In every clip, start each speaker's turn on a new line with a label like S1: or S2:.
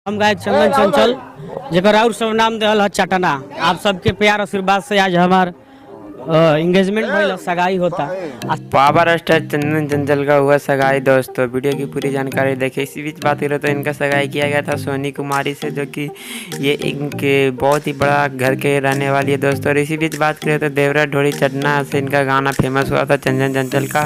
S1: हम गायक चंदन चंचल जेकर और सब नाम देहल है चटना। आप सबके प्यार आशीर्वाद से आज हमार एंगेजमेंट भइल, सगाई होता।
S2: पावर स्टार चंदन चंचल का हुआ सगाई। दोस्तों वीडियो की पूरी जानकारी देखिए। इसी बीच बात करें तो इनका सगाई किया गया था सोनी कुमारी से, जो कि ये इनके बहुत ही बड़ा घर के रहने वाली है दोस्तों। और इसी बीच बात करें तो देवरा ढोड़ी चटना से इनका गाना फेमस हुआ था चंदन चंचल का,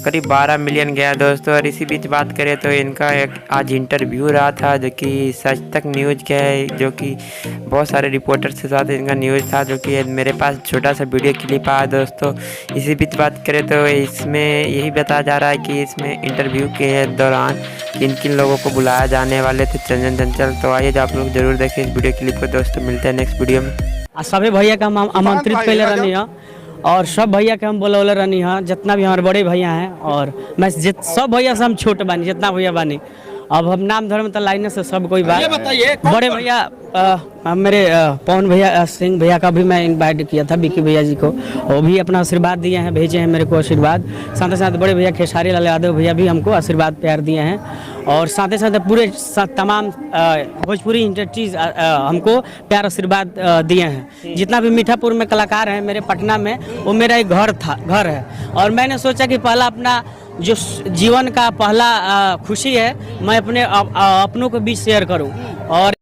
S2: करीब 12 मिलियन गया दोस्तों। और इसी बीच बात करें तो इनका एक आज इंटरव्यू रहा था, जो कि सच तक न्यूज़ का है, जो कि बहुत सारे रिपोर्टर्स के साथ इनका न्यूज़ था, जो कि मेरे पास छोटा सा वीडियो क्लिप आया दोस्तों। इसी बीच बात करें तो इसमें यही बताया जा रहा है कि इसमें इंटरव्यू के दौरान किन किन लोगों को बुलाया जाने वाले थे चंदन चंचल। तो आइए आप लोग जरूर देखें इस वीडियो क्लिप को दोस्तों। मिलते हैं नेक्स्ट वीडियो में।
S1: सभी भैया के हम आमंत्रित कैले रहनी है और सब भैया के हम बोलौले रहनी है, जितना भी हमारे बड़े भैया हैं। और मैं सब भैया से हम छोट बानी, जितना भैया बानी। अब हम नाम धर्म तो लाइन से सब कोई बात बड़े भैया मेरे पवन भैया सिंह भैया का भी मैं इनवाइट किया था, विकी भैया जी को, वो भी अपना आशीर्वाद दिए हैं, भेजे हैं मेरे को आशीर्वाद। साथ ही साथ बड़े भैया खेसारी लाल यादव भैया भी हमको आशीर्वाद प्यार दिए हैं। और साथ ही साथ पूरे तमाम भोजपुरी इंडस्ट्रीज हमको प्यार आशीर्वाद दिए हैं। जितना भी मीठापुर में कलाकार हैं मेरे पटना में, वो मेरा एक घर है। और मैंने सोचा कि पहला अपना जो जीवन का पहला खुशी है मैं अपने अपनों के बीच शेयर करूं। और